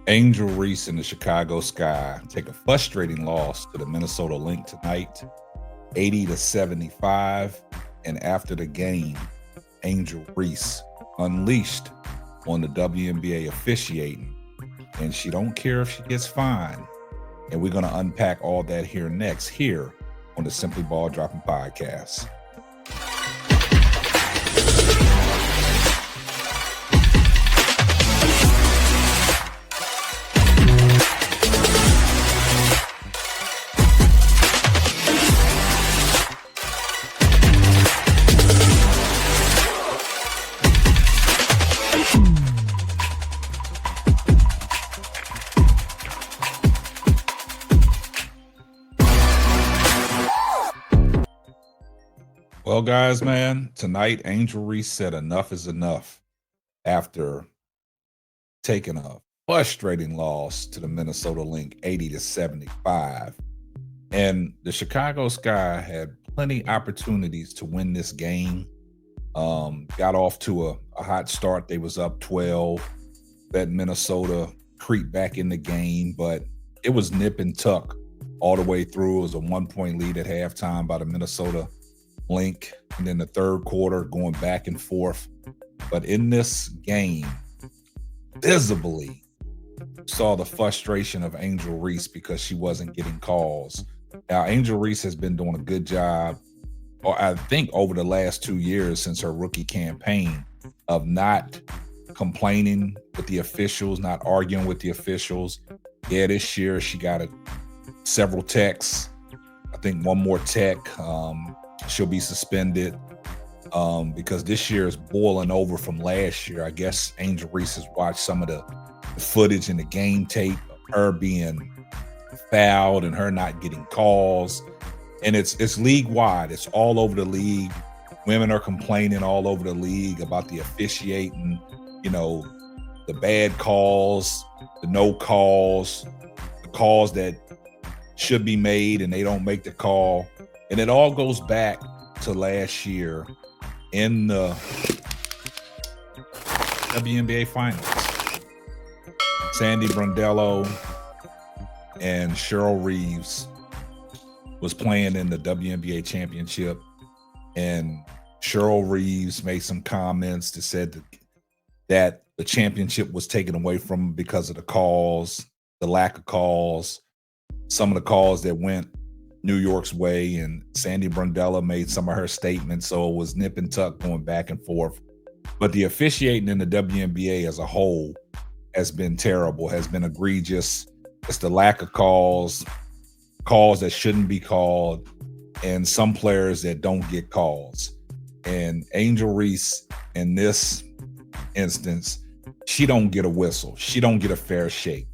Angel Reese and the Chicago Sky take a frustrating loss to the Minnesota Lynx tonight, 80-75. And after the game, Angel Reese unleashed on the WNBA officiating, and she don't care if she gets fined. And we're going to unpack all that here next, here on the Simply Ball Dropping Podcast. Well, guys, man, tonight Angel Reese said enough is enough after taking a frustrating loss to the Minnesota Lynx, 80-75. And the Chicago Sky had plenty opportunities to win this game. Got off to a hot start. They was up 12. Let Minnesota creep back in the game, but it was nip and tuck all the way through. It was a 1-point lead at halftime by the Minnesota Lynx, and then the third quarter going back and forth. But in this game, visibly saw the frustration of Angel Reese because she wasn't getting calls. Now, Angel Reese has been doing a good job, or I think over the last 2 years since her rookie campaign, of not complaining with the officials, not arguing with the officials. Yeah, this year she got several techs. I think one more tech. She'll be suspended because this year is boiling over from last year. I guess Angel Reese has watched some of the footage and the game tape of her being fouled and her not getting calls. And it's league wide. It's all over the league. Women are complaining all over the league about the officiating, the bad calls, the no calls, the calls that should be made and they don't make the call. And it all goes back to last year in the WNBA Finals. Sandy Brondello and Cheryl Reeves was playing in the WNBA Championship, and Cheryl Reeves made some comments that said that the championship was taken away from them because of the calls, the lack of calls, some of the calls that went New York's way, and Sandy Brondello made some of her statements, so it was nip and tuck going back and forth. But the officiating in the WNBA as a whole has been terrible, has been egregious. It's the lack of calls that shouldn't be called, and some players that don't get calls. And Angel Reese, in this instance, she don't get a whistle. She don't get a fair shake.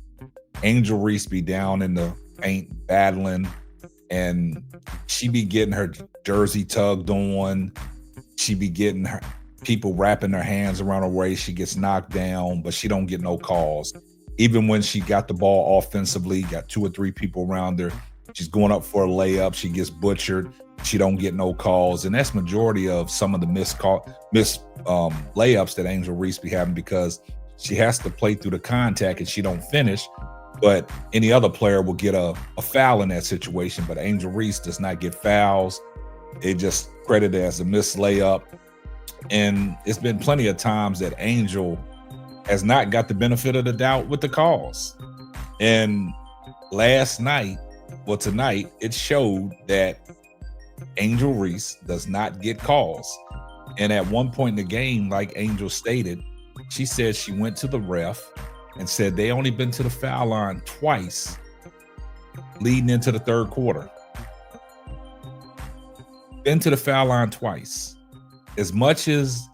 Angel Reese be down in the paint battling, and she be getting her jersey tugged on. She be getting her people wrapping their hands around her waist. She gets knocked down, but she don't get no calls. Even when she got the ball offensively, got 2 or 3 people around her, she's going up for a layup, she gets butchered. She don't get no calls. And that's majority of some of the missed layups that Angel Reese be having, because she has to play through the contact and she don't finish. But any other player will get a foul in that situation. But Angel Reese does not get fouls. It just credited as a missed layup. And it's been plenty of times that Angel has not got the benefit of the doubt with the calls. And tonight, it showed that Angel Reese does not get calls. And at one point in the game, like Angel stated, she said she went to the ref and said they only been to the foul line twice leading into the third quarter. Been to the foul line twice. As much as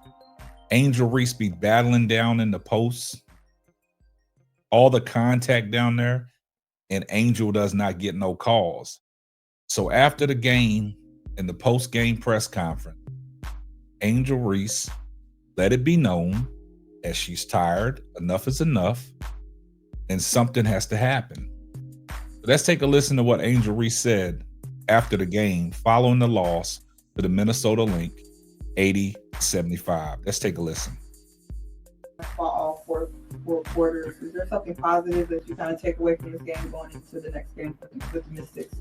Angel Reese be battling down in the post, all the contact down there, and Angel does not get no calls. So after the game, in the post-game press conference, Angel Reese let it be known that she's tired, enough is enough, and something has to happen. Let's take a listen to what Angel Reese said after the game following the loss to the Minnesota Lynx, 80-75. Let's take a listen. All for four quarters. Is there something positive that you kind of take away from this game going into the next game with the Mystics?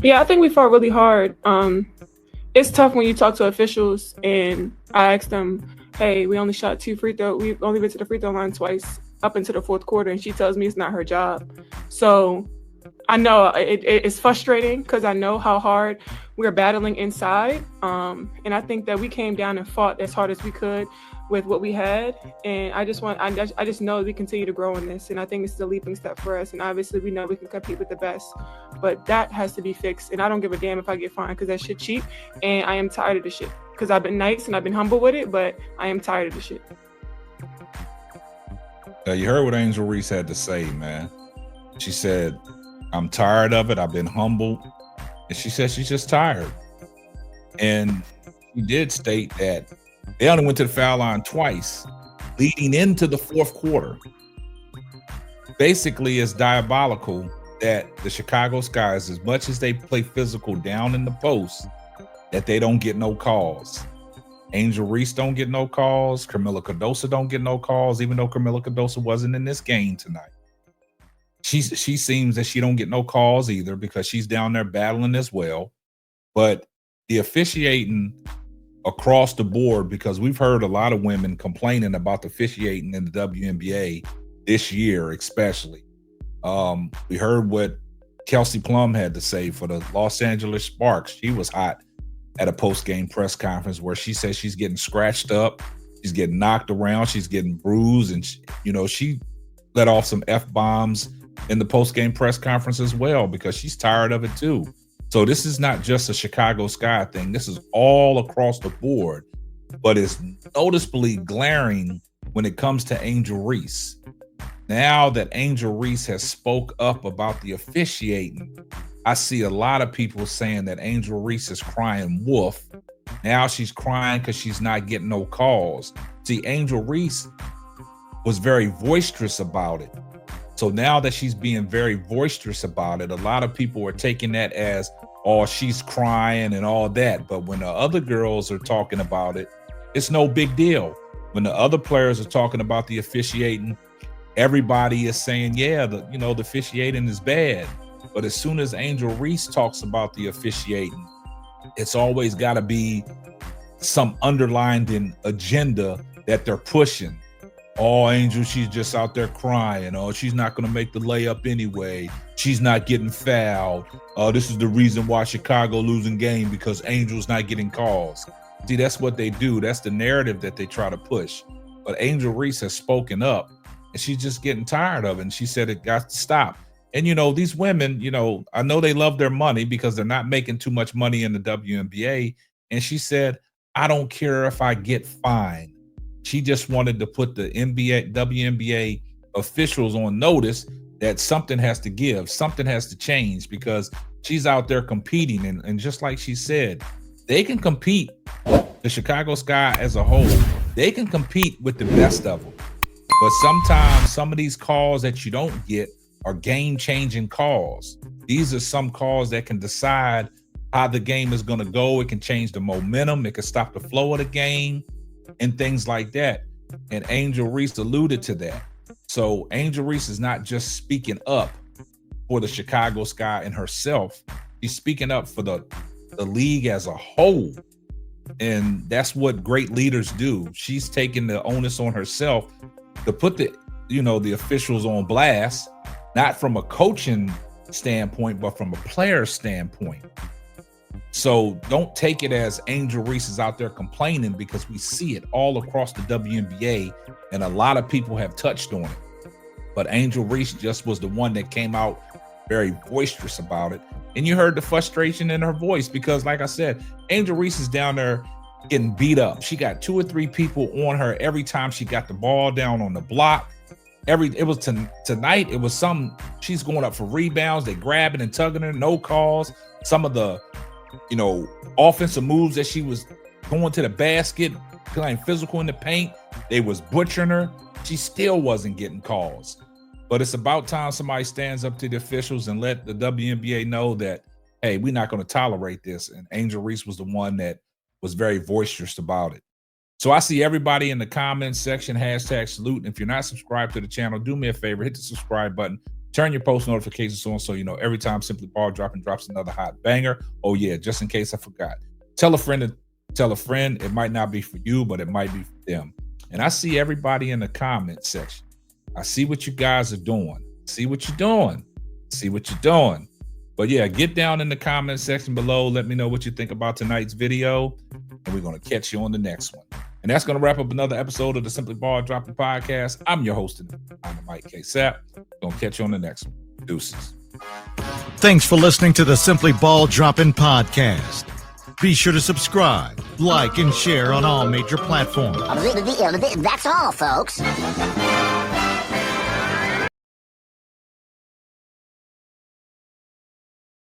Yeah, I think we fought really hard. It's tough when you talk to officials and I asked them, "Hey, we only shot two free throw. We only went to the free throw line twice up into the fourth quarter," and she tells me it's not her job. So I know it's frustrating because I know how hard we're battling inside. And I think that we came down and fought as hard as we could with what we had. And I just know we continue to grow in this. And I think it's the leaping step for us. And obviously we know we can compete with the best, but that has to be fixed. And I don't give a damn if I get fined because that shit cheap. And I am tired of the shit because I've been nice and I've been humble with it, but I am tired of the shit. You heard what Angel Reese had to say, man. She said, "I'm tired of it. I've been humbled." And she said she's just tired. And she did state that they only went to the foul line twice leading into the fourth quarter. Basically, it's diabolical that the Chicago Skies, as much as they play physical down in the post, that they don't get no calls. Angel Reese don't get no calls. Camila Cardoso don't get no calls, even though Camila Cardoso wasn't in this game tonight. She seems that she don't get no calls either because she's down there battling as well. But the officiating across the board, because we've heard a lot of women complaining about the officiating in the WNBA this year, especially. We heard what Kelsey Plum had to say for the Los Angeles Sparks. She was hot at a post-game press conference where she says she's getting scratched up, she's getting knocked around, she's getting bruised, and she let off some F-bombs in the post-game press conference as well because she's tired of it too. So this is not just a Chicago Sky thing. This is all across the board, but it's noticeably glaring when it comes to Angel Reese. Now that Angel Reese has spoke up about the officiating, I see a lot of people saying that Angel Reese is crying wolf. Now she's crying because she's not getting no calls. See, Angel Reese was very boisterous about it. So now that she's being very boisterous about it, a lot of people are taking that as, oh, she's crying and all that. But when the other girls are talking about it, it's no big deal. When the other players are talking about the officiating, everybody is saying, yeah, the officiating is bad. But as soon as Angel Reese talks about the officiating, it's always got to be some underlying agenda that they're pushing. Oh, Angel, she's just out there crying. Oh, she's not going to make the layup anyway. She's not getting fouled. This is the reason why Chicago losing game because Angel's not getting calls. See, that's what they do. That's the narrative that they try to push. But Angel Reese has spoken up, and she's just getting tired of it. And she said it got to stop. And, these women, I know they love their money because they're not making too much money in the WNBA. And she said, I don't care if I get fined. She just wanted to put the WNBA officials on notice that something has to give, something has to change because she's out there competing. And just like she said, they can compete, the Chicago Sky as a whole, they can compete with the best of them. But sometimes some of these calls that you don't get are game-changing calls. These are some calls that can decide how the game is going to go. It can change the momentum. It can stop the flow of the game and things like that. And Angel Reese alluded to that. So Angel Reese is not just speaking up for the Chicago Sky and herself. She's speaking up for the league as a whole. And that's what great leaders do. She's taking the onus on herself to put the officials on blast, not from a coaching standpoint, but from a player standpoint. So don't take it as Angel Reese is out there complaining because we see it all across the WNBA and a lot of people have touched on it. But Angel Reese just was the one that came out very boisterous about it. And you heard the frustration in her voice because, like I said, Angel Reese is down there getting beat up. She got 2 or 3 people on her every time she got the ball down on the block. Tonight, it was she's going up for rebounds. They grabbing and tugging her, no calls. Some of the offensive moves that she was going to the basket, playing physical in the paint, they was butchering her. She still wasn't getting calls. But it's about time somebody stands up to the officials and let the WNBA know that, hey, we're not going to tolerate this. And Angel Reese was the one that was very boisterous about it. So I see everybody in the comments section, hashtag salute. And if you're not subscribed to the channel, do me a favor, hit the subscribe button, turn your post notifications on so you know every time Simply Ball drops another hot banger. Oh yeah, just in case I forgot. Tell a friend to tell a friend. It might not be for you, but it might be for them. And I see everybody in the comment section. I see what you guys are doing. See what you're doing. See what you're doing. But yeah, get down in the comment section below. Let me know what you think about tonight's video. And we're going to catch you on the next one. And that's going to wrap up another episode of the Simply Ball Dropping Podcast. I'm your host, I'm Mike K. Sapp. Going to catch you on the next one. Deuces. Thanks for listening to the Simply Ball Dropping Podcast. Be sure to subscribe, like, and share on all major platforms. That's all, folks.